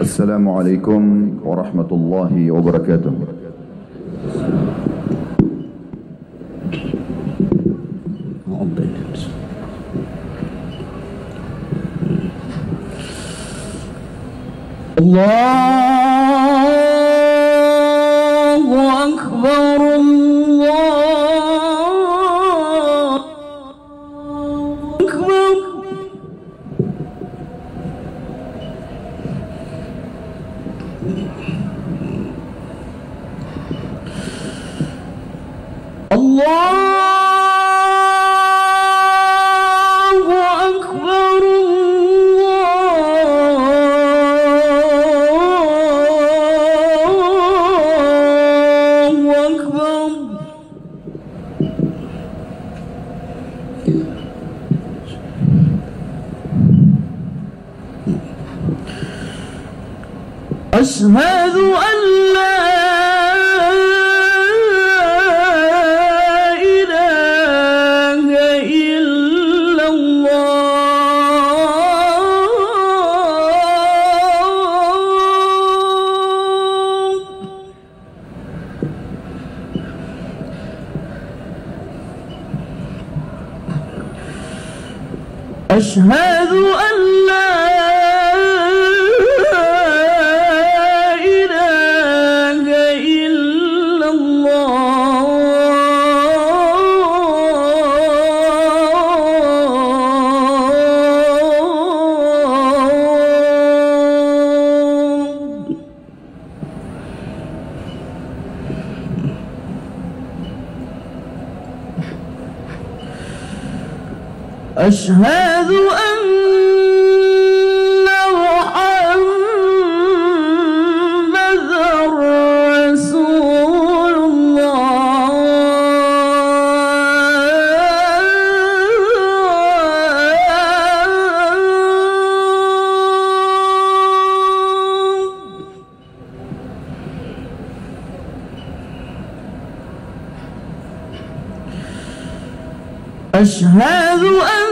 Assalamualaikum warahmatullahi wabarakatuh. Allahu Akbar, Allahu Akbar. Allahu Akbar, Allahu Akbar. Ashhadu an la أشهد أن لا إله إلا الله. أشهد أن محمدًا رسول الله. أشهد أن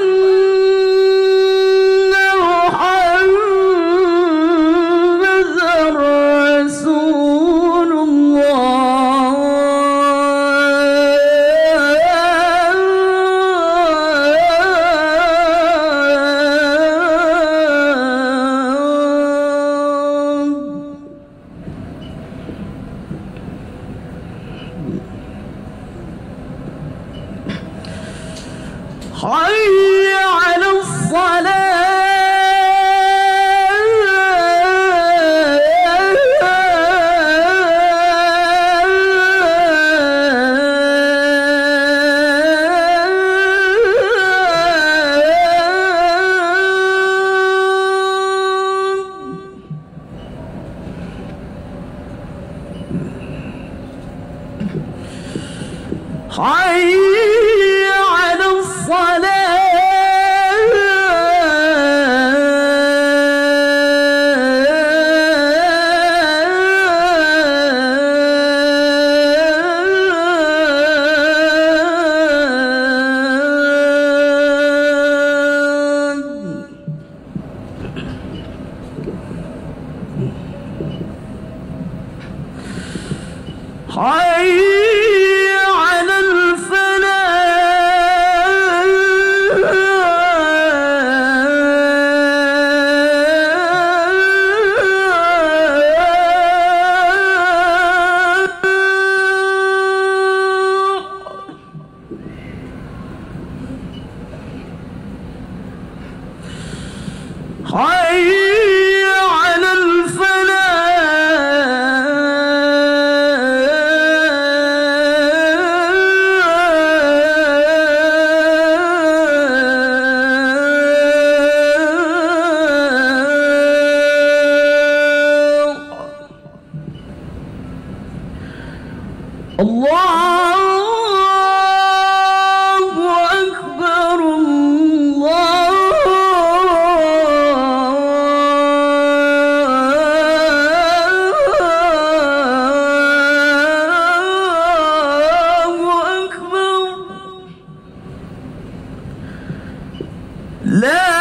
حي على الصلاة. حي على الصلاة. حي على حي على الفلاح. الله أكبر، الله أكبر. لا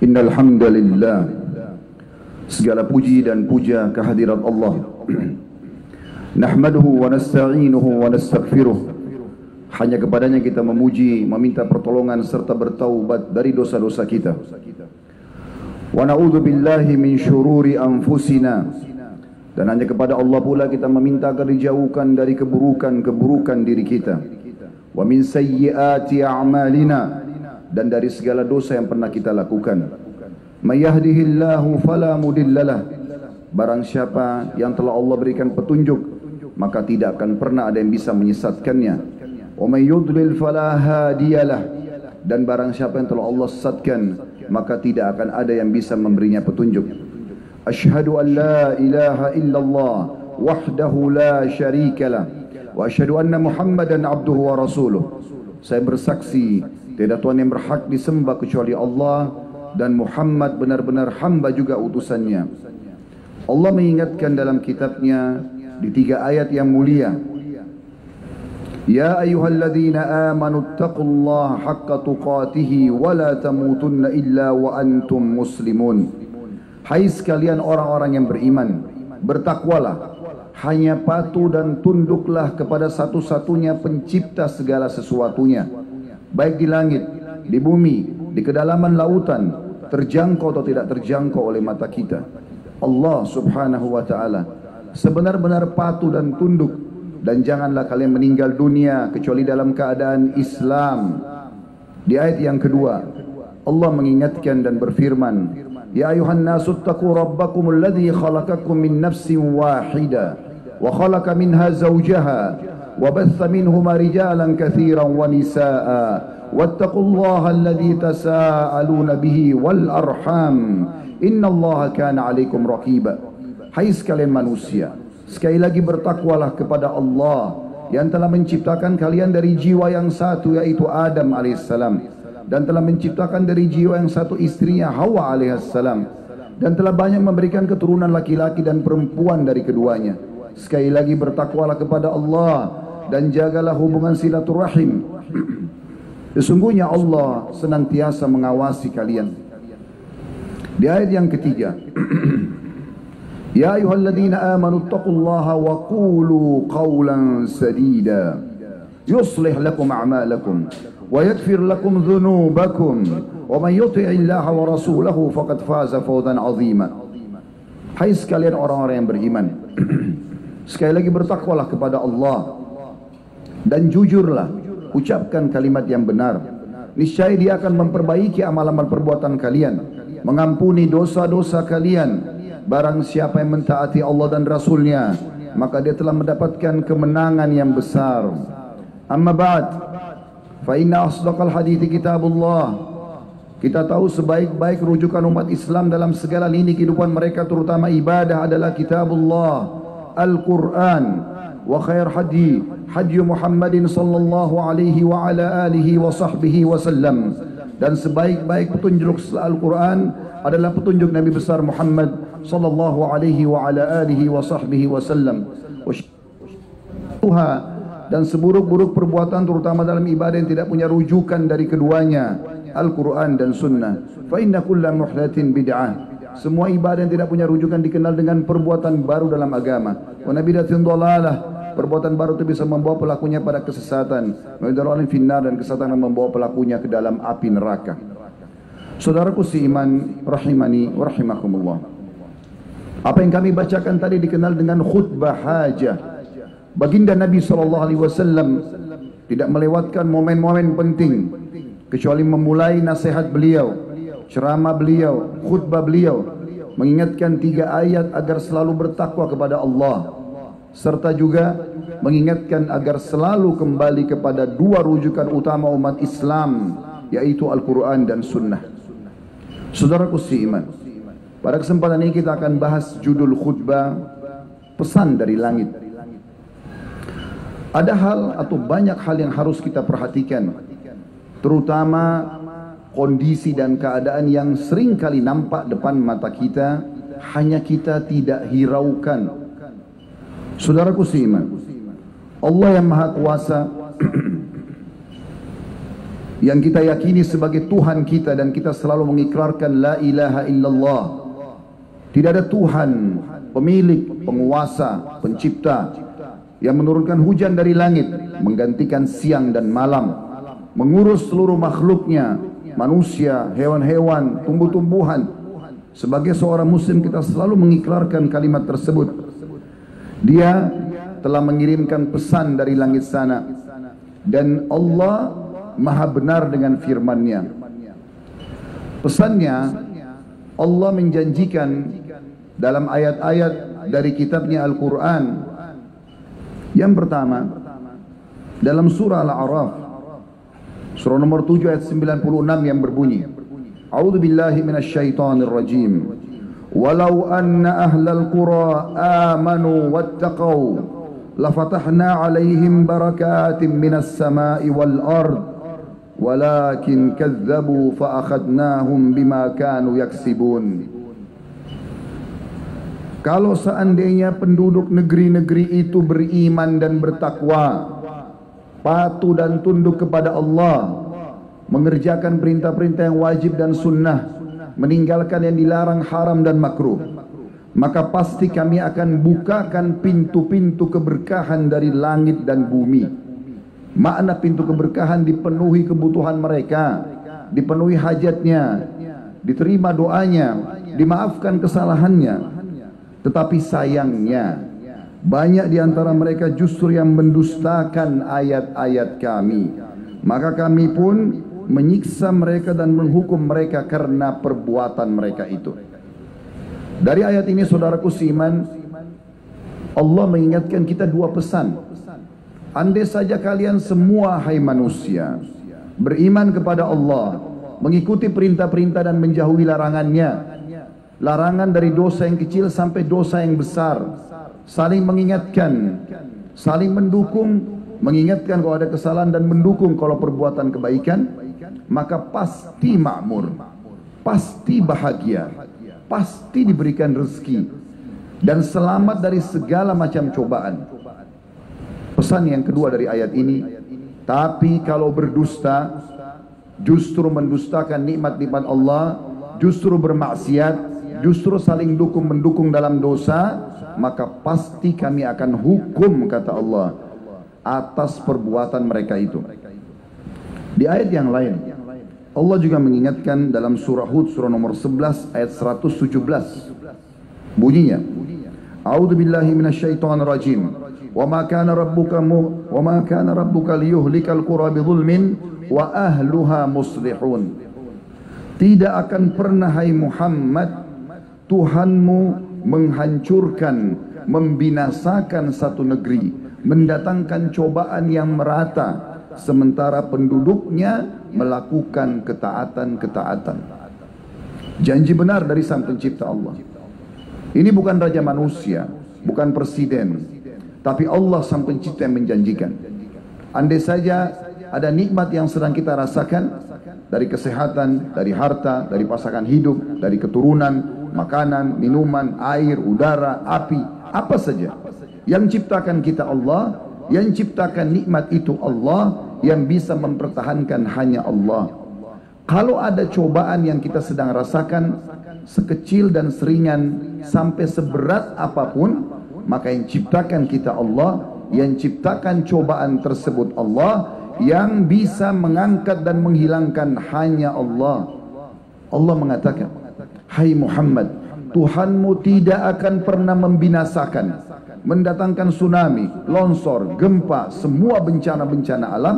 Innal hamdalillah, segala puji dan puja kehadirat Allah. Nahmaduhu wa nasta'inuhu wa nastaghfiruh. Hanya kepadanya kita memuji, meminta pertolongan serta bertaubat dari dosa-dosa kita. Wa na'udzu billahi min syururi anfusina. Dan hanya kepada Allah pula kita meminta agar dijauhkan dari keburukan-keburukan diri kita. Wa min sayyiati a'malina, dan dari segala dosa yang pernah kita lakukan. May yahdihillahu fala mudhillalah, barang siapa yang telah Allah berikan petunjuk, maka tidak akan pernah ada yang bisa menyesatkannya. Wa may yudlil fala hadiyalah, dan barang siapa yang telah Allah sesatkan, maka tidak akan ada yang bisa memberinya petunjuk. Asyhadu an la ilaha illallah wahdahu la syarikalah wa asyhadu anna Muhammadan abduhu wa rasuluh. Saya bersaksi tiada Tuhan yang berhak disembah kecuali Allah, dan Muhammad benar-benar hamba juga utusannya. Allah mengingatkan dalam kitabnya di 3 ayat yang mulia, Ya ayyuhalladzina amanu taqullaha haqqa tuqatihi wa la tamutunna illa wa antum muslimun. Hai sekalian orang-orang yang beriman, bertakwalah, hanya patuh dan tunduklah kepada satu-satunya pencipta segala sesuatunya, baik di langit, di bumi, di kedalaman lautan, terjangkau atau tidak terjangkau oleh mata kita. Allah subhanahu wa ta'ala. Sebenar-benar patuh dan tunduk, dan janganlah kalian meninggal dunia kecuali dalam keadaan Islam. Di ayat yang kedua, Allah mengingatkan dan berfirman, Ya ayuhan nasu attaqu rabbakum alladhi khalaqakum min nafsin wahida wa khalaqa minha zawjaha wa batha minhuma rijalan kathiran wa nisaa wattaqullaha alladhi tasaaluna bihi wal arham innallaha kana alaikum raqiba. Hai sekalian manusia, sekali lagi bertakwalah kepada Allah yang telah menciptakan kalian dari jiwa yang satu, yaitu Adam alaihissalam, dan telah menciptakan dari jiwa yang satu istrinya Hawa alaihissalam, dan telah banyak memberikan keturunan laki-laki dan perempuan dari keduanya. Sekali lagi bertakwalah kepada Allah dan jagalah hubungan silaturahim. Sesungguhnya Allah senantiasa mengawasi kalian. Di ayat yang ketiga, Ya ayyuhalladzina amanu taqullaha wa qulu qawlan sadida yuslih lakum a'malakum wa yaghfir lakum dhunubakum wa man yuti'illaha wa rasulahu faqad faza fawzan 'azima. Hai sekalian orang-orang yang beriman, sekali lagi bertakwalah kepada Allah dan jujurlah, ucapkan kalimat yang benar. Niscaya Dia akan memperbaiki amal-amal perbuatan kalian, mengampuni dosa-dosa kalian. Barang siapa yang mentaati Allah dan Rasulnya, maka dia telah mendapatkan kemenangan yang besar. Amma ba'd, fa inna asdaqal hadithi kitabullah. Kita tahu sebaik-baik rujukan umat Islam dalam segala lini kehidupan mereka, terutama ibadah, adalah kitabullah, Al-Quran. Wa khair hadi Muhammadin sallallahu alaihi wa ala alihi wa sahbihi wa sallam. Dan sebaik-baik petunjuk Al-Quran adalah petunjuk Nabi besar Muhammad sallallahu alaihi wa ala alihi wa sahbihi wa sallam. Dan seburuk-buruk perbuatan, terutama dalam ibadah yang tidak punya rujukan dari keduanya, Al-Quran dan Sunnah. Fa inna kulla muhdatsin bid'ah. Semua ibadah yang tidak punya rujukan dikenal dengan perbuatan baru dalam agama. Wa nabidatin dhalalah. Perbuatan baru itu bisa membawa pelakunya pada kesesatan. Wa idharalin finnar, dan kesesatan yang membawa pelakunya ke dalam api neraka. Saudaraku seiman, rahimani wa rahimakumullah. Apa yang kami bacakan tadi dikenal dengan khutbah hajah. Baginda Nabi SAW tidak melewatkan momen-momen penting kecuali memulai nasihat beliau, ceramah beliau, khutbah beliau, mengingatkan 3 ayat agar selalu bertakwa kepada Allah, serta juga mengingatkan agar selalu kembali kepada 2 rujukan utama umat Islam, yaitu Al-Quran dan Sunnah. Saudaraku seiman, pada kesempatan ini kita akan bahas judul khutbah, pesan dari langit. Ada hal atau banyak hal yang harus kita perhatikan, terutama kondisi dan keadaan yang sering kali nampak depan mata kita, hanya kita tidak hiraukan. Saudaraku seiman, Allah yang Maha Kuasa yang kita yakini sebagai Tuhan kita dan kita selalu mengikrarkan la ilaha illallah. Tidak ada Tuhan, pemilik, penguasa, pencipta yang menurunkan hujan dari langit, menggantikan siang dan malam, mengurus seluruh makhluknya, manusia, hewan-hewan, tumbuh-tumbuhan. Sebagai seorang muslim kita selalu mengikrarkan kalimat tersebut. Dia telah mengirimkan pesan dari langit sana, dan Allah Maha benar dengan firman-Nya. Pesannya, Allah menjanjikan dalam ayat-ayat dari kitabnya Al-Quran. Yang pertama, dalam surah Al-A'raf, surah nomor 7 ayat 96 yang berbunyi, A'udzu billahi minasyaitonir rajim. Walau anna ahlal qura amanu wattaqau lafatahna 'alaihim barakatin minas sama'i wal ard walakin kadzabu fa akhadnahum bima kanu yaksibun. Kalau seandainya penduduk negeri-negeri itu beriman dan bertakwa, patuh dan tunduk kepada Allah, mengerjakan perintah-perintah yang wajib dan sunnah, meninggalkan yang dilarang haram dan makruh, maka pasti kami akan bukakan pintu-pintu keberkahan dari langit dan bumi. Makna pintu keberkahan dipenuhi kebutuhan mereka, dipenuhi hajatnya, diterima doanya, dimaafkan kesalahannya. Tetapi sayangnya banyak di antara mereka justru yang mendustakan ayat-ayat kami. Maka kami pun menyiksa mereka dan menghukum mereka karena perbuatan mereka itu. Dari ayat ini saudaraku seiman, Allah mengingatkan kita dua pesan. Andai saja kalian semua hai manusia beriman kepada Allah, mengikuti perintah-perintah dan menjauhi larangannya, larangan dari dosa yang kecil sampai dosa yang besar, saling mengingatkan, saling mendukung, mengingatkan kalau ada kesalahan dan mendukung kalau perbuatan kebaikan, maka pasti makmur, pasti bahagia, pasti diberikan rezeki dan selamat dari segala macam cobaan. Pesan yang kedua dari ayat ini, tapi kalau berdusta, justru mendustakan nikmat-nikmat Allah, justru bermaksiat, justru saling dukung-mendukung dalam dosa, maka pasti kami akan hukum, kata Allah, atas perbuatan mereka itu. Di ayat yang lain, Allah juga mengingatkan dalam surah Hud, surah nomor 11 ayat 117. Bunyinya, A'udzu billahi minasyaitonir rajim. Wa ma kana rabbuka liyuhlikal qura bidzulmin wa ahluha muslihun. Tidak akan pernah hai Muhammad Tuhanmu menghancurkan, membinasakan satu negeri, mendatangkan cobaan yang merata, sementara penduduknya melakukan ketaatan-ketaatan. Janji benar dari Sang Pencipta Allah. Ini bukan raja manusia, bukan presiden, tapi Allah Sang Pencipta yang menjanjikan. Andai saja ada nikmat yang sedang kita rasakan, dari kesehatan, dari harta, dari pasangan hidup, dari keturunan, makanan, minuman, air, udara, api, apa saja yang ciptakan kita Allah, yang ciptakan nikmat itu Allah, yang bisa mempertahankan hanya Allah. Kalau ada cobaan yang kita sedang rasakan, sekecil dan seringan sampai seberat apapun, maka yang ciptakan kita Allah, yang ciptakan cobaan tersebut Allah, yang bisa mengangkat dan menghilangkan hanya Allah. Allah mengatakan, hai Muhammad, Tuhanmu tidak akan pernah membinasakan, mendatangkan tsunami, longsor, gempa, semua bencana-bencana alam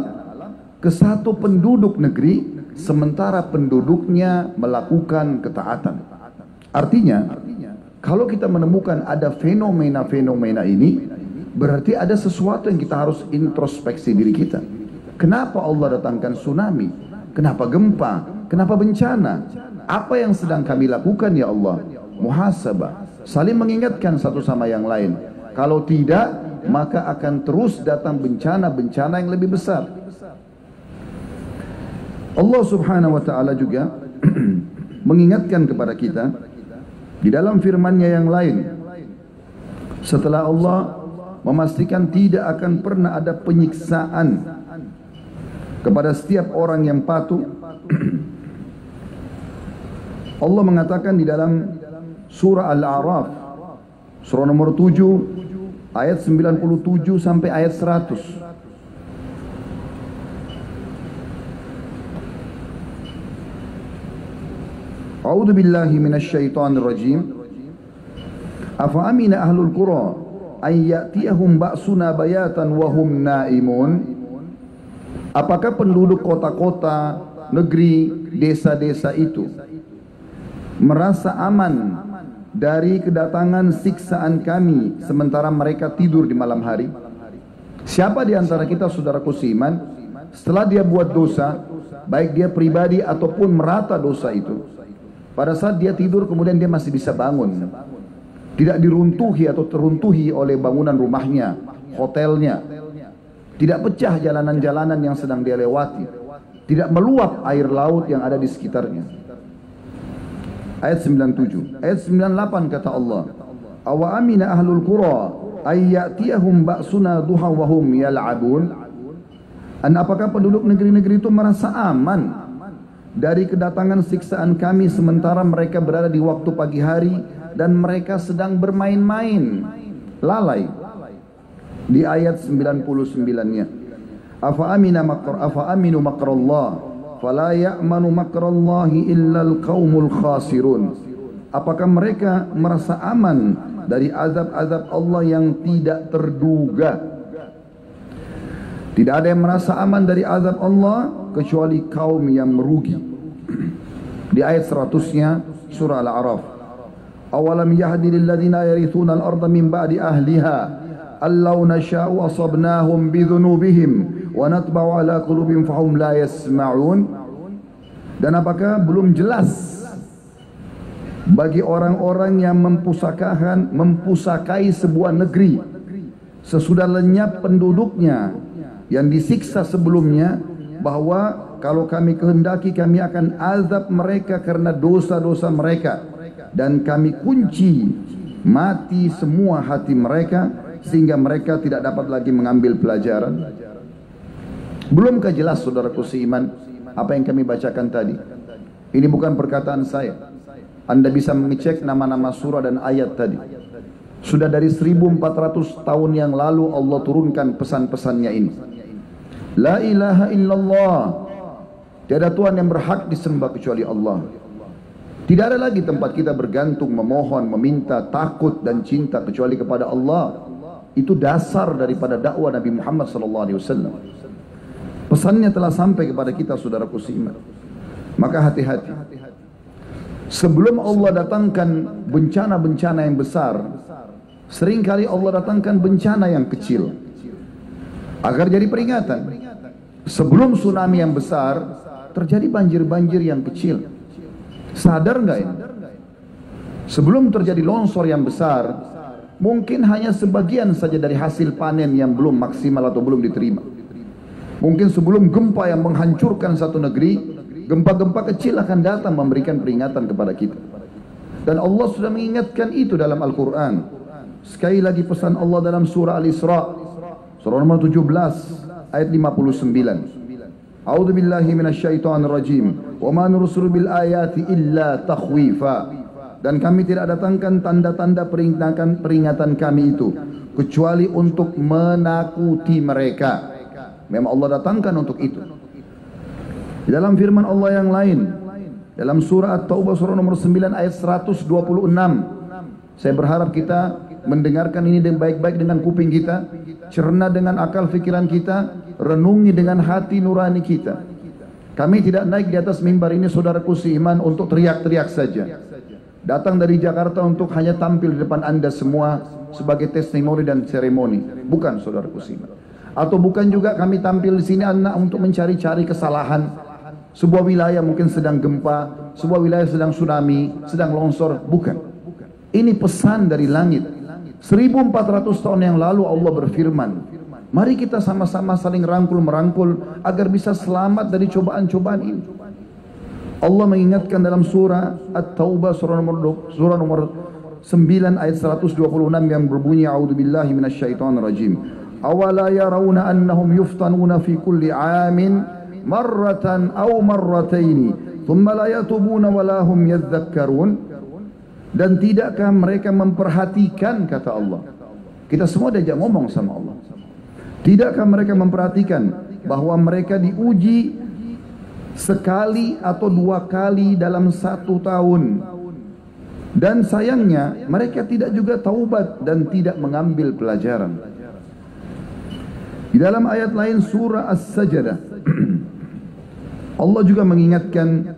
ke satu penduduk negeri, sementara penduduknya melakukan ketaatan. Artinya, kalau kita menemukan ada fenomena-fenomena ini, berarti ada sesuatu yang kita harus introspeksi diri kita. Kenapa Allah datangkan tsunami? Kenapa gempa? Kenapa bencana? Apa yang sedang kami lakukan ya Allah? Muhasabah, saling mengingatkan satu sama yang lain. Kalau tidak, maka akan terus datang bencana-bencana yang lebih besar. Allah Subhanahu wa taala juga mengingatkan kepada kita di dalam firman-Nya yang lain, setelah Allah memastikan tidak akan pernah ada penyiksaan kepada setiap orang yang patuh. Allah mengatakan di dalam surah Al-A'raf, surah nomor 7, ayat 97 sampai ayat 100. A'udzu billahi minasy syaithanir rajim. Afa amina ahlul qura ay ya'tiyahum ba'suna bayatan wa hum naimun. Apakah penduduk kota-kota, negeri, desa-desa itu merasa aman dari kedatangan siksaan kami sementara mereka tidur di malam hari? Siapa di antara kita, saudaraku seiman, setelah dia buat dosa, baik dia pribadi ataupun merata dosa itu, pada saat dia tidur kemudian dia masih bisa bangun, tidak diruntuhi atau teruntuhi oleh bangunan rumahnya, hotelnya, tidak pecah jalanan-jalanan yang sedang dia lewati, tidak meluap air laut yang ada di sekitarnya. Ayat 97. Ayat 98 kata Allah, awa amina ahlul qura ay ya'tiyahum ba'suna duha wa hum yal'abun. Dan apakah penduduk negeri-negeri itu merasa aman dari kedatangan siksaan kami sementara mereka berada di waktu pagi hari dan mereka sedang bermain-main, lalai? Di ayat 99-nya, afa aminu makrallah fala ya'manu makrallahi illal qaumul khasirun. Apakah mereka merasa aman dari azab-azab Allah yang tidak terduga? Tidak ada yang merasa aman dari azab Allah kecuali kaum yang merugi. Di ayat 100-nya surah Al-A'raf, awalam yahdi lil ladzina yarithuna al-ardha min ba'di ahliha allau nasha'u asabnahum bidhunubihim wa natba'u ala qulubihim fahum la yasma'un. Dan apakah belum jelas bagi orang-orang yang mempusakai sebuah negeri sesudah lenyap penduduknya yang disiksa sebelumnya, bahwa kalau kami kehendaki kami akan azab mereka karena dosa-dosa mereka, dan kami kunci mati semua hati mereka sehingga mereka tidak dapat lagi mengambil pelajaran. Belumkah jelas, saudaraku seiman, apa yang kami bacakan tadi? Ini bukan perkataan saya. Anda bisa mengecek nama-nama surah dan ayat tadi. Sudah dari 1400 tahun yang lalu Allah turunkan pesan-pesannya ini. La ilaha illallah, tiada Tuhan yang berhak disembah kecuali Allah. Tidak ada lagi tempat kita bergantung, memohon, meminta, takut dan cinta kecuali kepada Allah. Itu dasar daripada dakwah Nabi Muhammad SAW. Pesannya telah sampai kepada kita, saudaraku seiman. Maka hati-hati. Sebelum Allah datangkan bencana-bencana yang besar, seringkali Allah datangkan bencana yang kecil agar jadi peringatan. Sebelum tsunami yang besar, terjadi banjir-banjir yang kecil. Sadar nggak ini? Sebelum terjadi longsor yang besar, mungkin hanya sebagian saja dari hasil panen yang belum maksimal atau belum diterima. Mungkin sebelum gempa yang menghancurkan satu negeri, gempa-gempa kecil akan datang memberikan peringatan kepada kita. Dan Allah sudah mengingatkan itu dalam Al-Quran. Sekali lagi pesan Allah dalam surah Al-Isra, surah nomor 17, ayat 59. A'udzu billahi minasyaitonir rajim. Wa ma nursilu bil ayati illa takhwifa. Dan kami tidak datangkan tanda-tanda peringatan kami itu kecuali untuk menakuti mereka. Memang Allah datangkan untuk itu. Di dalam firman Allah yang lain, dalam surah At-Taubah surah nomor 9 ayat 126, saya berharap kita mendengarkan ini dengan baik-baik dengan kuping kita, cerna dengan akal fikiran kita, renungi dengan hati nurani kita. Kami tidak naik di atas mimbar ini, saudaraku seiman, untuk teriak-teriak saja. Datang dari Jakarta untuk hanya tampil di depan Anda semua sebagai testimoni dan seremoni. Bukan, saudaraku seiman. Atau bukan juga kami tampil di sini anak untuk mencari-cari kesalahan. Sebuah wilayah mungkin sedang gempa, sebuah wilayah sedang tsunami, sedang longsor. Bukan. Ini pesan dari langit. 1400 tahun yang lalu Allah berfirman, mari kita sama-sama saling rangkul-merangkul agar bisa selamat dari cobaan-cobaan ini. Allah mengingatkan dalam surah At-Taubah surah nomor 9 ayat 126 yang berbunyi, a'udzubillahi minasyaitonir rajim. Awala yarawna annahum yuftanuna fi kulli 'amin marratan aw marrataini thumma la yatubuna wa la hum yadhakkarun. Dan tidakkah mereka memperhatikan, kata Allah. Kita semua diajak ngomong sama Allah. Tidakkah mereka memperhatikan bahwa mereka diuji sekali atau dua kali dalam 1 tahun. Dan sayangnya mereka tidak juga taubat dan tidak mengambil pelajaran. Di dalam ayat lain surah As-Sajdah Allah juga mengingatkan,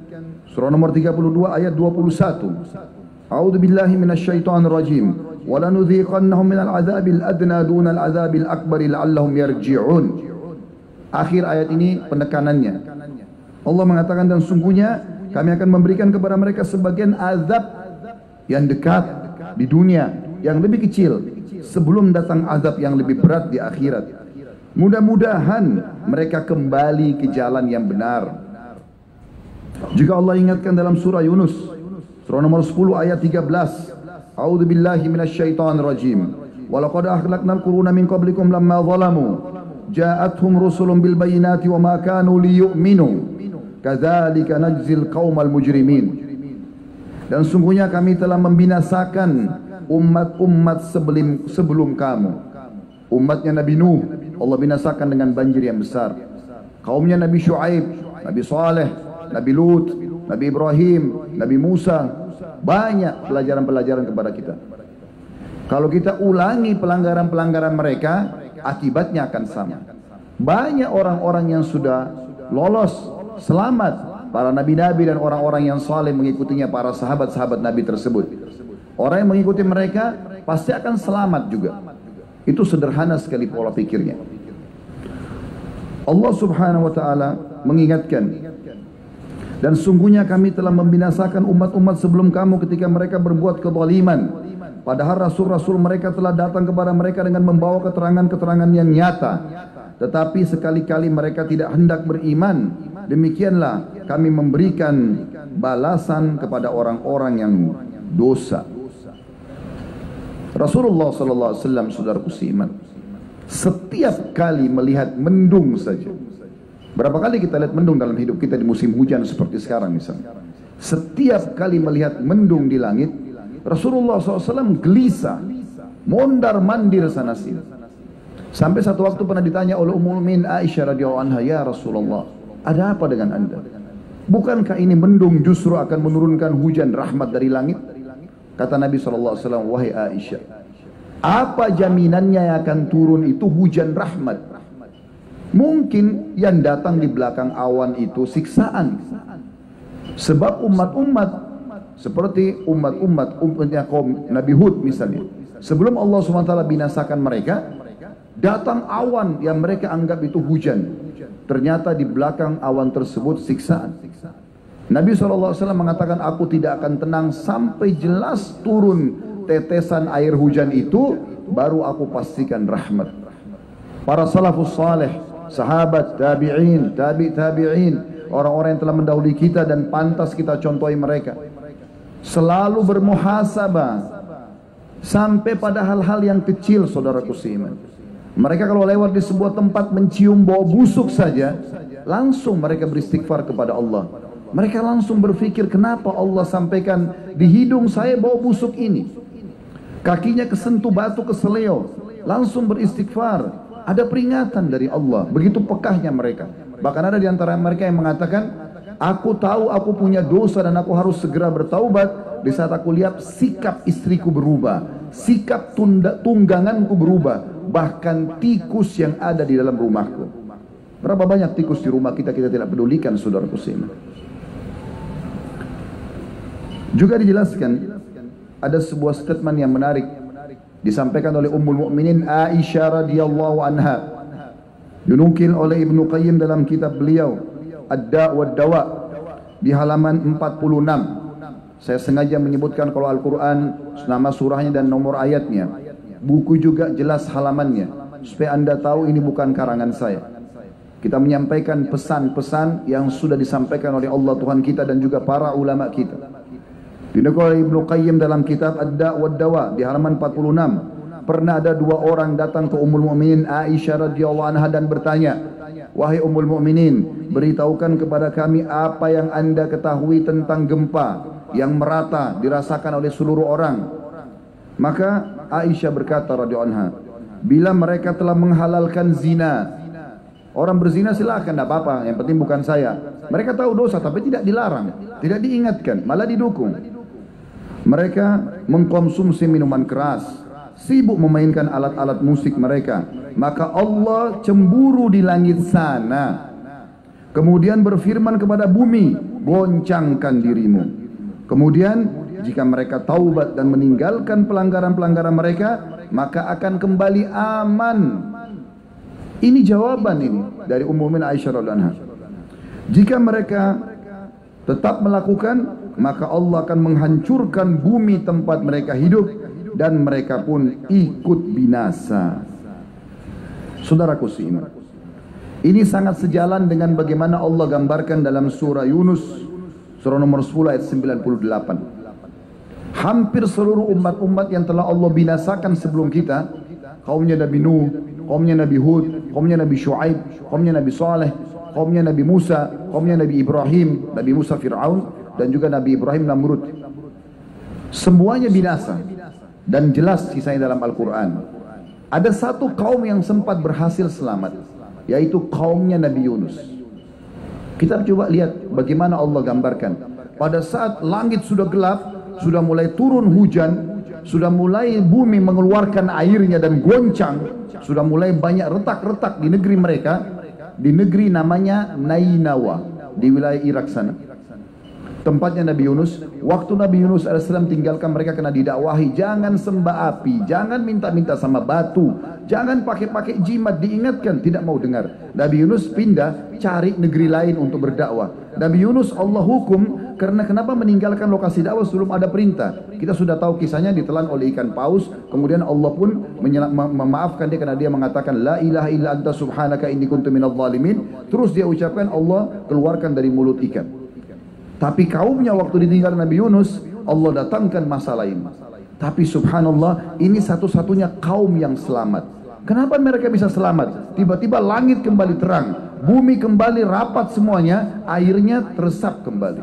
surah nomor 32 ayat 21. A'udzu billahi minasyaitonir rajim. Wa lanudhiqannahum minal 'adzabil adna dunal 'adzabil akbari la'allahum yarji'un. Akhir ayat ini penekanannya. Allah mengatakan, dan sungguhnya kami akan memberikan kepada mereka sebagian azab yang dekat di dunia, yang lebih kecil, sebelum datang azab yang lebih berat di akhirat. Mudah-mudahan mereka kembali ke jalan yang benar. Juga Allah ingatkan dalam surah Yunus, surah nomor 10 ayat 13. A'udzu billahi minasyaitonir rajim. Wa laqad ahlaknal quruna min qablikum lamma zalamu ja'atuhum rusulun bil bayyinati wa ma kanu liyu'minu kadzalika najzil qaumal mujrimin. Dan sungguhnya kami telah membinasakan umat-umat sebelum kamu. Umatnya Nabi Nuh Allah binasakan dengan banjir yang besar. Kaumnya Nabi Shu'aib, Nabi Saleh, Nabi Lut, Nabi Ibrahim, Nabi Musa. Banyak pelajaran-pelajaran kepada kita. Kalau kita ulangi pelanggaran-pelanggaran mereka, akibatnya akan sama. Banyak orang-orang yang sudah lolos, selamat, para nabi-nabi dan orang-orang yang saleh mengikutinya, para sahabat-sahabat Nabi tersebut. Orang yang mengikuti mereka pasti akan selamat juga. Itu sederhana sekali pola pikirnya. Allah Subhanahu wa taala mengingatkan, dan sungguhnya kami telah membinasakan umat-umat sebelum kamu ketika mereka berbuat kezaliman. Padahal rasul-rasul mereka telah datang kepada mereka dengan membawa keterangan-keterangan yang nyata. Tetapi sekali-kali mereka tidak hendak beriman. Demikianlah kami memberikan balasan kepada orang-orang yang dosa. Rasulullah sallallahu alaihi wasallam, saudaraku seiman, setiap kali melihat mendung saja. Berapa kali kita lihat mendung dalam hidup kita di musim hujan seperti sekarang misalnya. Setiap kali melihat mendung di langit, Rasulullah SAW gelisah, mondar-mandir sana sini. Sampai satu waktu pernah ditanya oleh Ummul Mukminin Aisyah radhiyallahu anha, ya Rasulullah, ada apa dengan anda? Bukankah ini mendung justru akan menurunkan hujan rahmat dari langit? Kata Nabi SAW, wahai Aisyah, apa jaminannya yang akan turun itu hujan rahmat? Mungkin yang datang di belakang awan itu siksaan. Sebab umat-umat seperti umatnya kaum Nabi Hud misalnya, sebelum Allah SWT binasakan mereka, datang awan yang mereka anggap itu hujan. Ternyata di belakang awan tersebut siksaan. Nabi SAW mengatakan, aku tidak akan tenang sampai jelas turun tetesan air hujan itu, baru aku pastikan rahmat. Para salafus saleh, sahabat, tabi'in, tabi'in, orang-orang yang telah mendahului kita dan pantas kita contohi mereka, selalu bermuhasabah sampai pada hal-hal yang kecil, saudaraku seiman. Mereka kalau lewat di sebuah tempat mencium bau busuk saja, langsung mereka beristighfar kepada Allah. Mereka langsung berpikir, kenapa Allah sampaikan di hidung saya bau busuk ini? Kakinya kesentuh batu keseleo, langsung beristighfar. Ada peringatan dari Allah. Begitu pekahnya mereka. Bahkan ada di antara mereka yang mengatakan, aku tahu aku punya dosa dan aku harus segera bertaubat di saat aku lihat sikap istriku berubah, sikap tungganganku berubah, bahkan tikus yang ada di dalam rumahku. Berapa banyak tikus di rumah kita tidak pedulikan, saudaraku seiman. Juga dijelaskan, ada sebuah statement yang menarik disampaikan oleh Ummul Mukminin Aisyah radhiyallahu anha, dinukil oleh Ibnu Qayyim dalam kitab beliau Ad-Da' wa Dawa di halaman 46. Saya sengaja menyebutkan kalau Al-Quran nama surahnya dan nomor ayatnya, buku juga jelas halamannya, supaya anda tahu ini bukan karangan saya. Kita menyampaikan pesan-pesan yang sudah disampaikan oleh Allah Tuhan kita dan juga para ulama kita. Dinukil oleh Ibnu Qayyim dalam kitab Ad-Da' wa Dawa di halaman 46. Pernah ada dua orang datang ke Ummul Mukminin Aisyah radhiyallahu anha dan bertanya, wahai Ummul Mukminin, beritahukan kepada kami apa yang anda ketahui tentang gempa yang merata dirasakan oleh seluruh orang. Maka Aisyah berkata radhiyallahu anha, bila mereka telah menghalalkan zina, orang berzina silakan, tidak apa-apa, yang penting bukan saya. Mereka tahu dosa tapi tidak dilarang, tidak diingatkan, malah didukung. Mereka mengkonsumsi minuman keras, sibuk memainkan alat-alat musik mereka. Maka Allah cemburu di langit sana, kemudian berfirman kepada bumi, goncangkan dirimu. Kemudian jika mereka taubat dan meninggalkan pelanggaran-pelanggaran mereka, maka akan kembali aman. Ini jawaban ini dari Ummul Mukminin Aisyah radhiyallahu anha. Jika mereka tetap melakukan, maka Allah akan menghancurkan bumi tempat mereka hidup dan mereka pun ikut binasa. Saudaraku seiman, ini sangat sejalan dengan bagaimana Allah gambarkan dalam surah Yunus, surah nomor 10 ayat 98. Hampir seluruh umat-umat yang telah Allah binasakan sebelum kita, kaumnya Nabi Nuh, kaumnya Nabi Hud, kaumnya Nabi Shu'aib, kaumnya Nabi Saleh, kaumnya Nabi Musa, kaumnya Nabi Ibrahim, Nabi Musa Fir'aun, dan juga Nabi Ibrahim Namrud. Semuanya binasa dan jelas kisahnya dalam Al-Quran. Ada satu kaum yang sempat berhasil selamat, yaitu kaumnya Nabi Yunus. Kita coba lihat bagaimana Allah gambarkan. Pada saat langit sudah gelap, sudah mulai turun hujan, sudah mulai bumi mengeluarkan airnya dan goncang, sudah mulai banyak retak-retak di negeri mereka, di negeri namanya Nainawa, di wilayah Irak sana. Tempatnya Nabi Yunus. Waktu Nabi Yunus AS tinggalkan mereka kena didakwahi, jangan sembah api, jangan minta-minta sama batu, jangan pakai-pakai jimat, diingatkan, tidak mau dengar. Nabi Yunus pindah cari negeri lain untuk berdakwah. Nabi Yunus Allah hukum karena kenapa meninggalkan lokasi dakwah sebelum ada perintah. Kita sudah tahu kisahnya, ditelan oleh ikan paus, kemudian Allah pun memaafkan dia karena dia mengatakan la ilaha illa anta subhanaka inni kuntu minadh dhalimin. Terus dia ucapkan, Allah keluarkan dari mulut ikan. Tapi kaumnya waktu ditinggal Nabi Yunus, Allah datangkan masa lain. Tapi subhanallah, ini satu-satunya kaum yang selamat. Kenapa mereka bisa selamat? Tiba-tiba langit kembali terang, bumi kembali rapat semuanya, airnya teresap kembali.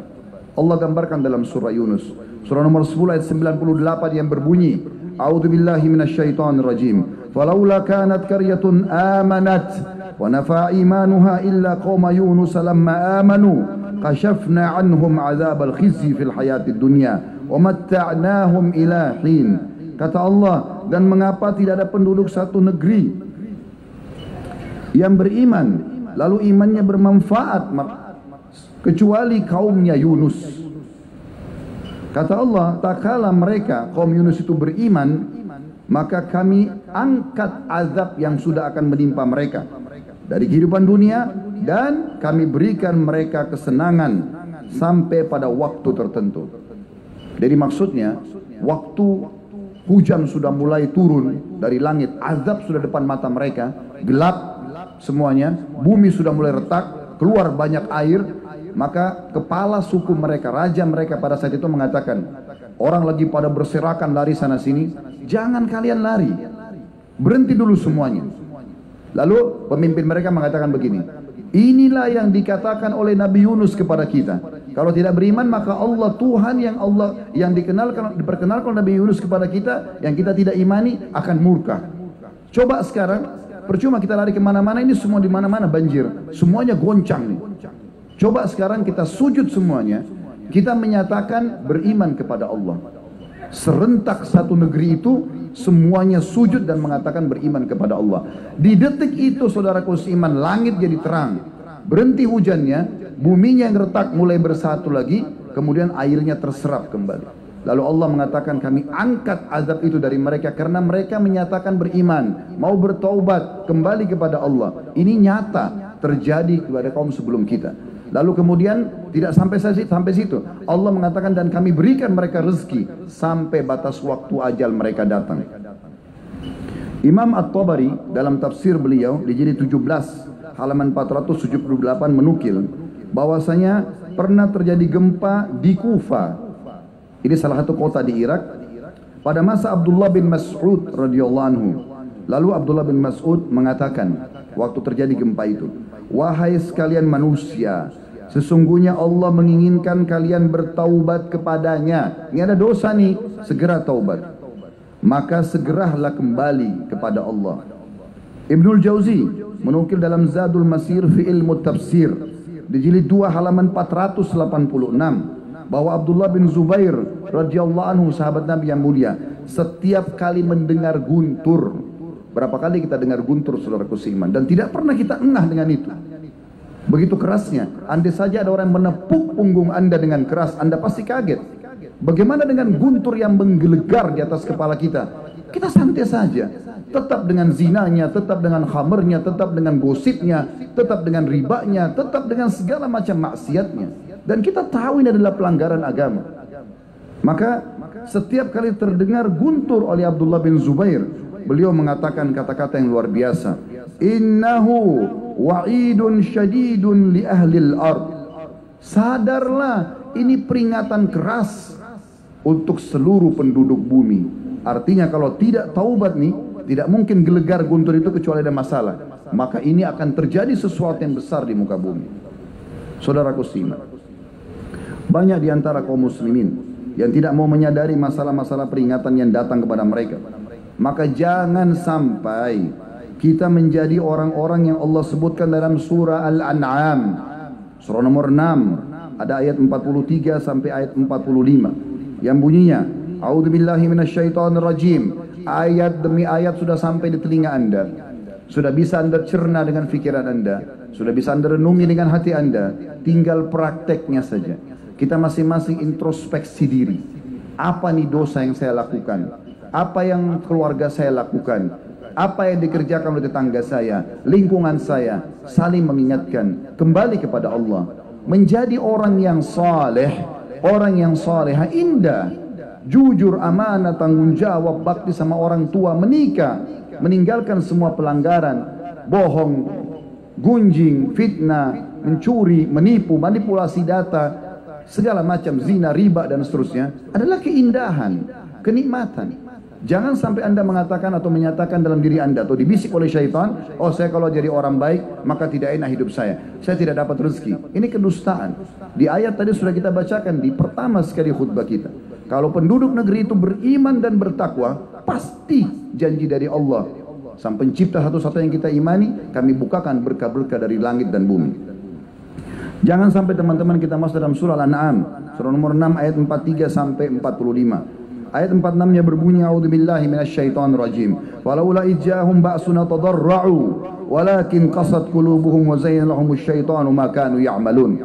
Allah gambarkan dalam surah Yunus, surah nomor 10 ayat 98 yang berbunyi, A'udzubillahi minasyaitonirrajim. Falaula kanat qaryatun amanat wa nafa'a imanuha illa qauma Yunus lamma amanu kashafna anhum azabal khizyi fil hayatid dunya wa matta'nahum ila hin. Kata Allah, dan mengapa tidak ada penduduk satu negeri yang beriman lalu imannya bermanfaat kecuali kaumnya Yunus. Kata Allah, tak kala mereka kaum Yunus itu beriman, maka kami angkat azab yang sudah akan menimpa mereka dari kehidupan dunia, dan kami berikan mereka kesenangan sampai pada waktu tertentu. Jadi maksudnya, waktu hujan sudah mulai turun dari langit, azab sudah depan mata mereka, gelap semuanya, bumi sudah mulai retak, keluar banyak air, maka kepala suku mereka, raja mereka pada saat itu mengatakan, orang lagi pada berserakan lari sana sini, jangan kalian lari, berhenti dulu semuanya. Lalu pemimpin mereka mengatakan begini, inilah yang dikatakan oleh Nabi Yunus kepada kita. Kalau tidak beriman, maka Allah Tuhan yang diperkenalkan Nabi Yunus kepada kita, yang kita tidak imani akan murka. Coba sekarang, percuma kita lari kemana-mana, ini semua di mana-mana banjir, semuanya goncang nih. Coba sekarang kita sujud semuanya, kita menyatakan beriman kepada Allah. Serentak satu negeri itu semuanya sujud dan mengatakan beriman kepada Allah. Di detik itu saudaraku seiman, langit jadi terang, berhenti hujannya, buminya yang retak mulai bersatu lagi, kemudian airnya terserap kembali. Lalu Allah mengatakan, kami angkat azab itu dari mereka karena mereka menyatakan beriman, mau bertaubat, kembali kepada Allah. Ini nyata terjadi kepada kaum sebelum kita. Lalu kemudian tidak sampai situ, Allah mengatakan, dan kami berikan mereka rezeki sampai batas waktu ajal mereka datang. Imam At-Tabari dalam tafsir beliau di jilid 17 halaman 478 menukil bahwasanya pernah terjadi gempa di Kufa. Ini salah satu kota di Irak pada masa Abdullah bin Mas'ud radhiyallahu anhu. Lalu Abdullah bin Mas'ud mengatakan waktu terjadi gempa itu, wahai sekalian manusia, sesungguhnya Allah menginginkan kalian bertaubat kepadanya. Ini ada dosa nih, segera taubat. Maka segeralah kembali kepada Allah. Ibnul Jauzi menukil dalam Zadul Masir fi ilmu tafsir di jilid 2 halaman 486 bahwa Abdullah bin Zubair radhiyallahu anhu, sahabat Nabi yang mulia, setiap kali mendengar guntur, berapa kali kita dengar guntur saudaraku seiman, dan tidak pernah kita engah dengan itu. Begitu kerasnya, andai saja ada orang menepuk punggung Anda dengan keras, Anda pasti kaget. Bagaimana dengan guntur yang menggelegar di atas kepala kita? Kita santai saja, tetap dengan zinanya, tetap dengan khamernya, tetap dengan gosipnya, tetap dengan ribanya, tetap dengan segala macam maksiatnya. Dan kita tahu ini adalah pelanggaran agama. Maka setiap kali terdengar guntur oleh Abdullah bin Zubair, beliau mengatakan kata-kata yang luar biasa. Innahu wa'idun syadidun li ahlil ard. Sadarlah, ini peringatan keras untuk seluruh penduduk bumi. Artinya kalau tidak taubat nih, tidak mungkin gelegar guntur itu kecuali ada masalah. Maka ini akan terjadi sesuatu yang besar di muka bumi. Saudaraku simak, banyak di antara kaum muslimin yang tidak mau menyadari masalah-masalah peringatan yang datang kepada mereka. Maka jangan sampai kita menjadi orang-orang yang Allah sebutkan dalam surah Al-An'am, surah nomor 6, ada ayat 43 sampai ayat 45 yang bunyinya, A'udzubillahi minasyaitonirrajim. Ayat demi ayat sudah sampai di telinga Anda, sudah bisa Anda cerna dengan pikiran Anda, sudah bisa Anda renungi dengan hati Anda. Tinggal prakteknya saja. Kita masing-masing introspeksi diri. Apa nih dosa yang saya lakukan? Apa yang keluarga saya lakukan? Apa yang dikerjakan oleh tetangga saya, lingkungan saya? Saling mengingatkan, kembali kepada Allah. Menjadi orang yang saleh, orang yang salehah indah, jujur, amanah, tanggung jawab, bakti sama orang tua, menikah, meninggalkan semua pelanggaran, bohong, gunjing, fitnah, mencuri, menipu, manipulasi data, segala macam zina, riba dan seterusnya adalah keindahan, kenikmatan. Jangan sampai Anda mengatakan atau menyatakan dalam diri Anda atau dibisik oleh syaitan, oh saya kalau jadi orang baik maka tidak enak hidup saya tidak dapat rezeki. Ini kedustaan. Di ayat tadi sudah kita bacakan di pertama sekali khutbah kita. Kalau penduduk negeri itu beriman dan bertakwa, pasti janji dari Allah, Sang Pencipta satu-satu yang kita imani, kami bukakan berkah-berkah dari langit dan bumi. Jangan sampai teman-teman kita masuk dalam surah Al-An'am, surah nomor 6 ayat 43 sampai 45. Ayat 46-nya berbunyi, A'udzubillahi minasyaitonirrajim. Walaula ijjahum ba'suna tadarra'u walakin qasat qulubuhum wa zayyana lahumus syaitanu ma kanu ya'malun.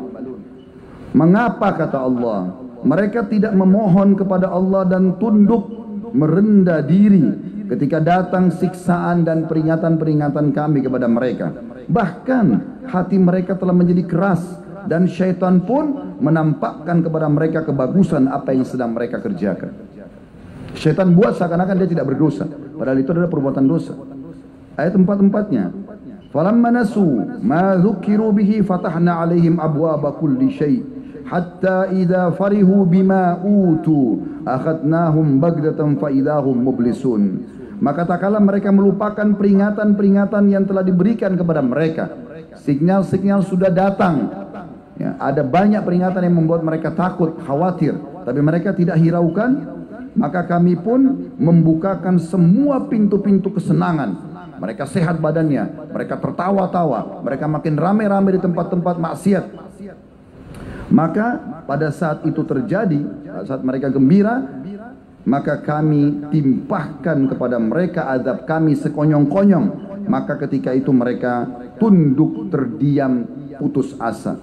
Mengapa, kata Allah, mereka tidak memohon kepada Allah dan tunduk merendah diri ketika datang siksaan dan peringatan-peringatan kami kepada mereka. Bahkan hati mereka telah menjadi keras dan syaitan pun menampakkan kepada mereka kebagusan apa yang sedang mereka kerjakan. Syaitan buat seakan-akan dia tidak berdosa, padahal itu adalah perbuatan dosa. Ayat 44-nya, falamma nasu ma dzukiru bihi fatahna alaihim abwaaba kulli syai' hatta idza farihu bima utu akhadnahum bagdatan fa idahum mublisun. Maka tak kala mereka melupakan peringatan-peringatan yang telah diberikan kepada mereka, sinyal-sinyal sudah datang, ya, ada banyak peringatan yang membuat mereka takut, khawatir, tapi mereka tidak hiraukan. Maka kami pun membukakan semua pintu-pintu kesenangan. Mereka sehat badannya, mereka tertawa-tawa, mereka makin ramai-ramai di tempat-tempat maksiat. Maka pada saat itu terjadi, saat mereka gembira, maka kami timpahkan kepada mereka azab kami sekonyong-konyong. Maka ketika itu mereka tunduk, terdiam, putus asa.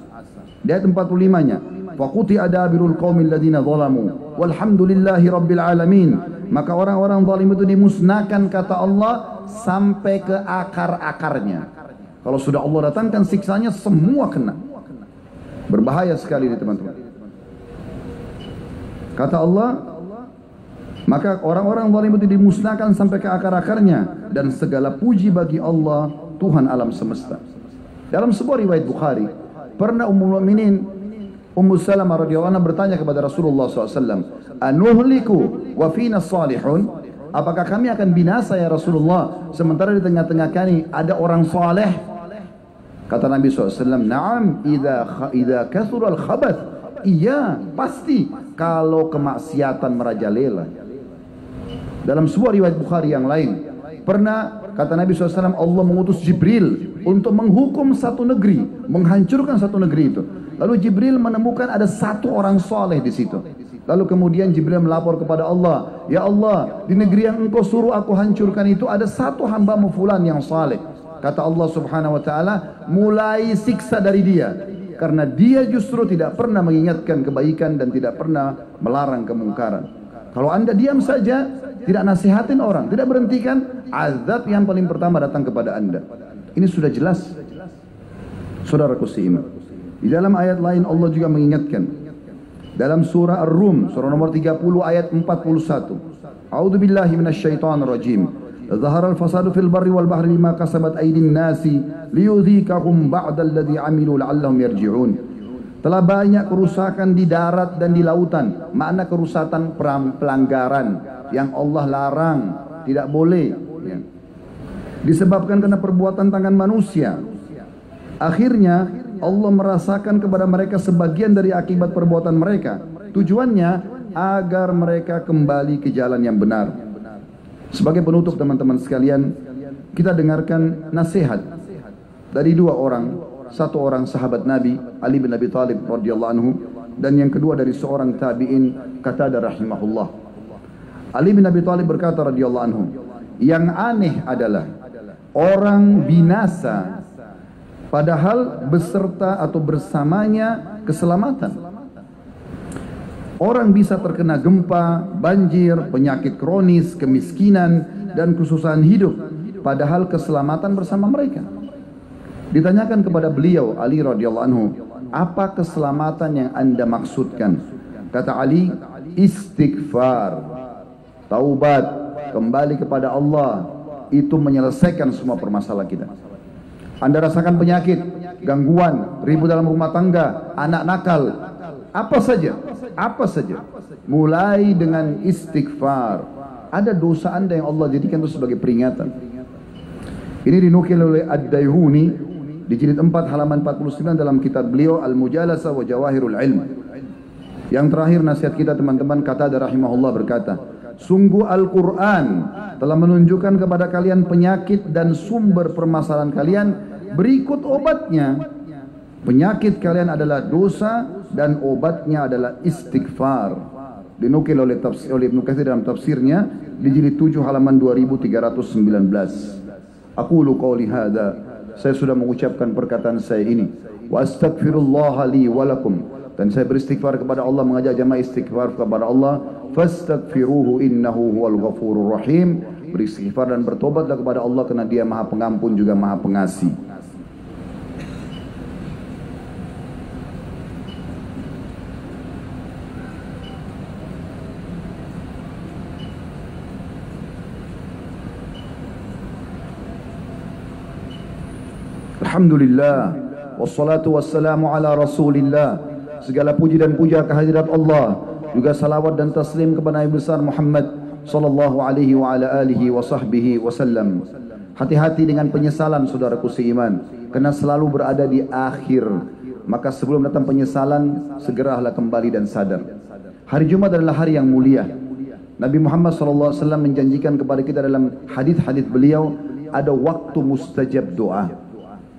Di ayat 45-nya, faquti adabirul qaumil ladzina zalamu walhamdulillahi rabbil alamin. Maka orang-orang zalim itu dimusnahkan, kata Allah, sampai ke akar-akarnya. Kalau sudah Allah datangkan siksanya, semua kena. Berbahaya sekali ini teman-teman. Kata Allah, maka orang-orang zalim itu dimusnahkan sampai ke akar-akarnya, dan segala puji bagi Allah, Tuhan alam semesta. Dalam sebuah riwayat Bukhari, pernah Ummul Mukminin Ummu Salamah radhiyallahu anha bertanya kepada Rasulullah SAW, anuhliku wa fina salihun? Apakah kami akan binasa ya Rasulullah, sementara di tengah-tengah kami ada orang saleh? Kata Nabi SAW, "Na'am, idza kathura al-khabath." Iya, pasti kalau kemaksiatan merajalela. Dalam sebuah riwayat Bukhari yang lain, pernah kata Nabi SAW, Allah mengutus Jibril untuk menghukum satu negeri, menghancurkan satu negeri itu. Lalu Jibril menemukan ada satu orang soleh di situ. Lalu kemudian Jibril melapor kepada Allah, "Ya Allah, di negeri yang engkau suruh aku hancurkan itu ada satu hamba-Mu fulan yang saleh." Kata Allah Subhanahu wa taala, mulai siksa dari dia, karena dia justru tidak pernah mengingatkan kebaikan dan tidak pernah melarang kemungkaran. Kalau Anda diam saja, tidak nasihatin orang, tidak berhentikan, azab yang paling pertama datang kepada Anda. Ini sudah jelas. Saudaraku seiman, di dalam ayat lain Allah juga mengingatkan. Dalam surah Ar-Rum, surah nomor 30 ayat 41. A'udzu billahi minasyaitonir rajim. Zahara al-fasadu fil barri wal bahri bima kasabat aydin nasi liyudhikahum ba'da alladhi 'amilu la'allahum yarji'un. Telah banyak kerusakan di darat dan di lautan. Makna kerusakan pelanggaran yang Allah larang, tidak boleh, ya. Disebabkan karena perbuatan tangan manusia. Akhirnya Allah merasakan kepada mereka sebagian dari akibat perbuatan mereka. Tujuannya agar mereka kembali ke jalan yang benar. Sebagai penutup teman-teman sekalian, kita dengarkan nasihat dari dua orang. Satu orang sahabat Nabi, Ali bin Abi Thalib radhiyallahu anhu, dan yang kedua dari seorang tabi'in, Qatadah rahimahullah. Ali bin Abi Thalib berkata radhiyallahu anhu, yang aneh adalah orang binasa padahal beserta atau bersamanya keselamatan. Orang bisa terkena gempa, banjir, penyakit kronis, kemiskinan, dan kesusahan hidup, padahal keselamatan bersama mereka. Ditanyakan kepada beliau, Ali radhiyallahu anhu, apa keselamatan yang Anda maksudkan? Kata Ali, istighfar, taubat, kembali kepada Allah, itu menyelesaikan semua permasalahan kita. Anda rasakan penyakit, gangguan, ribut dalam rumah tangga, anak nakal, apa saja, mulai dengan istighfar. Ada dosa Anda yang Allah jadikan itu sebagai peringatan. Ini dinukil oleh Ad-Dairuni di jilid 4 halaman 49 dalam kitab beliau Al-Mujalasa wa Jawahirul Ilm. Yang terakhir nasihat kita teman-teman, kata rahimahullah berkata, sungguh Al-Quran telah menunjukkan kepada kalian penyakit dan sumber permasalahan kalian, berikut obatnya. Penyakit kalian adalah dosa dan obatnya adalah istighfar. Dinukil oleh Ibnu Katsir dalam tafsirnya di jilid 7 halaman 2319. Aqulu qauli hadza, saya sudah mengucapkan perkataan saya ini. Wa astaghfirullah li wa lakum, dan saya beristighfar kepada Allah, mengajak jamaah istighfar kepada Allah. Fastaghfiruhu innahu huwal ghafurur rahim. Beristighfar dan bertobatlah kepada Allah karena Dia Maha Pengampun juga Maha Pengasih. Alhamdulillah, wassalatu wassalamu ala rasulillah. Segala puji dan puja kehadirat Allah, juga salawat dan taslim kepada Nabi besar Muhammad sallallahu alaihi wa ala alihi wa sahbihi wasallam. Hati-hati dengan penyesalan saudaraku seiman, karena selalu berada di akhir. Maka sebelum datang penyesalan, segeralah kembali dan sadar. Hari Jumat adalah hari yang mulia. Nabi Muhammad sallallahu alaihi wasallam menjanjikan kepada kita dalam hadis-hadis beliau, ada waktu mustajab doa.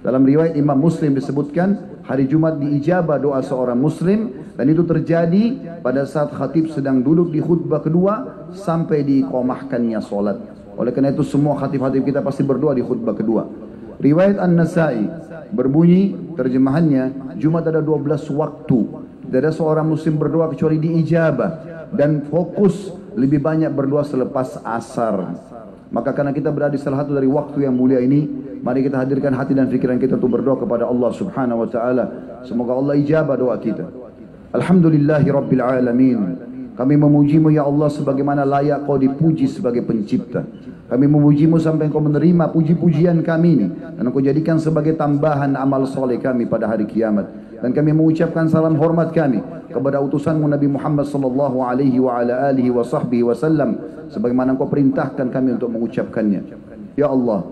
Dalam riwayat Imam Muslim disebutkan, hari Jumat diijabah doa seorang muslim, dan itu terjadi pada saat khatib sedang duduk di khutbah kedua sampai diiqamahkannya solat. Oleh karena itu semua khatib-khatib kita pasti berdoa di khutbah kedua. Riwayat An-Nasai berbunyi, terjemahannya, Jumat ada 12 waktu. Tidak ada seorang muslim berdoa kecuali diijabah, dan fokus lebih banyak berdoa selepas asar. Maka karena kita berada di salah satu dari waktu yang mulia ini, mari kita hadirkan hati dan pikiran kita untuk berdoa kepada Allah Subhanahu wa taala. Semoga Allah ijabah doa kita. Alhamdulillahi rabbil alamin. Kami memuji-Mu ya Allah sebagaimana layak Kau dipuji sebagai pencipta. Kami memuji-Mu sampai Engkau menerima puji-pujian kami ini, dan Engkau jadikan sebagai tambahan amal soleh kami pada hari kiamat. Dan kami mengucapkan salam hormat kami kepada utusan-Mu Nabi Muhammad sallallahu alaihi wa ala alihi wa sahbihi wasallam, sebagaimana Engkau perintahkan kami untuk mengucapkannya. Ya Allah,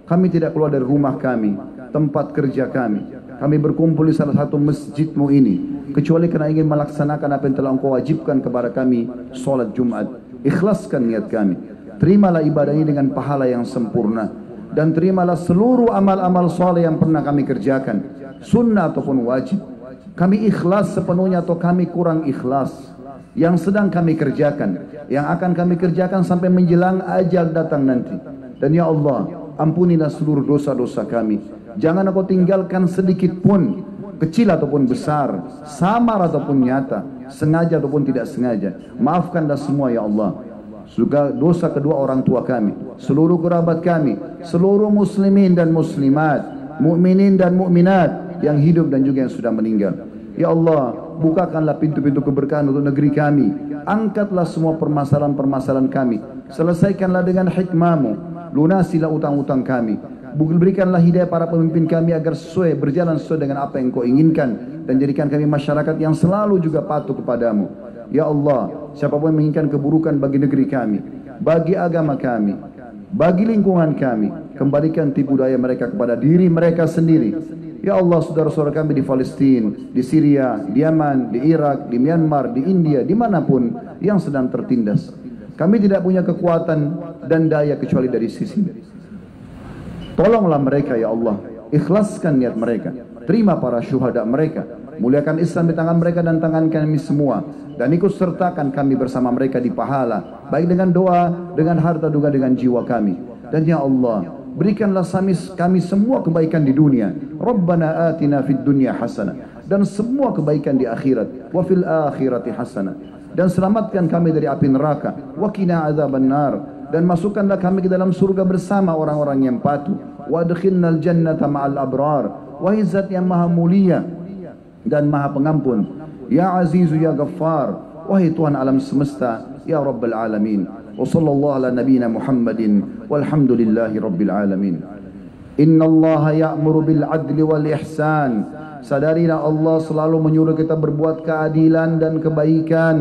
kami tidak keluar dari rumah kami tempat kerja kami. Kami berkumpul di salah satu masjidmu ini, kecuali karena ingin melaksanakan apa yang telah engkau wajibkan kepada kami, solat Jumat. Ikhlaskan niat kami. Terimalah ibadah ini dengan pahala yang sempurna. Dan terimalah seluruh amal-amal soleh yang pernah kami kerjakan, sunnah ataupun wajib. Kami ikhlas sepenuhnya atau kami kurang ikhlas, yang sedang kami kerjakan, yang akan kami kerjakan sampai menjelang ajal datang nanti. Dan ya Allah, ampunilah seluruh dosa-dosa kami. Jangan engkau tinggalkan sedikit pun, kecil ataupun besar, samar ataupun nyata, sengaja ataupun tidak sengaja. Maafkanlah semua ya Allah. Juga dosa kedua orang tua kami, seluruh kerabat kami, seluruh muslimin dan muslimat, mukminin dan mukminat yang hidup dan juga yang sudah meninggal. Ya Allah, bukakanlah pintu-pintu keberkahan untuk negeri kami. Angkatlah semua permasalahan-permasalahan kami. Selesaikanlah dengan hikmah-Mu. Lunasilah utang-utang kami. Berikanlah hidayah para pemimpin kami agar berjalan sesuai dengan apa yang Kau inginkan, dan jadikan kami masyarakat yang selalu juga patuh kepadamu. Ya Allah, siapapun yang menginginkan keburukan bagi negeri kami, bagi agama kami, bagi lingkungan kami, kembalikan tipu daya mereka kepada diri mereka sendiri. Ya Allah, saudara-saudara kami di Palestina, di Syria, di Yaman, di Irak, di Myanmar, di India, dimanapun yang sedang tertindas, kami tidak punya kekuatan dan daya kecuali dari sisi. Tolonglah mereka ya Allah, ikhlaskan niat mereka, terima para syuhada mereka, muliakan Islam di tangan mereka dan tangan kami semua, dan ikut sertakan kami bersama mereka di pahala, baik dengan doa, dengan harta, juga dengan jiwa kami. Dan ya Allah, berikanlah kami semua kebaikan di dunia. Rabbana atina fid dunya hasanah, dan semua kebaikan di akhirat. Wa fil akhirati hasanah, dan selamatkan kami dari api neraka. Wa qina adzabannar, dan masukkanlah kami ke dalam surga bersama orang-orang yang patuh. Wa adkhilnal jannata ma'al abrar, wahai Zat yang maha mulia dan maha pengampun. Ya Azizu ya Ghaffar, wahai Tuhan alam semesta, ya Rabbal alamin. Wa sallallahu ala nabiyyina Muhammadin walhamdulillahi rabbil alamin. Innallaha ya'muru bil adli wal ihsan. Sadarilah Allah selalu menyuruh kita berbuat keadilan dan kebaikan.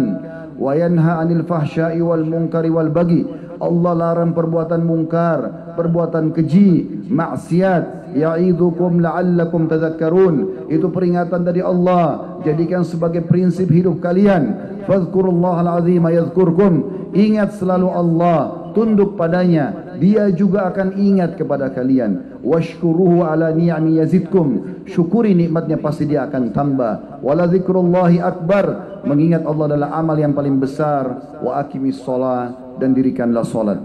Wa yanha 'anil fahsya'i wal munkari wal baghi. Allah larang perbuatan mungkar, perbuatan keji, maksiat. Ya'idukum la'allakum tadhakkarun. Itu peringatan dari Allah. Jadikan sebagai prinsip hidup kalian. Fadhkurullahal azima yadhkurkum. Ingat selalu Allah, tunduk padanya, Dia juga akan ingat kepada kalian. Washkuruhu ala ni'ami yazidkum. Syukuri nikmatnya, pasti Dia akan tambah. Wala dzikrullahi akbar. Mengingat Allah adalah amal yang paling besar. Wa aqimis shalah, dan dirikanlah salat.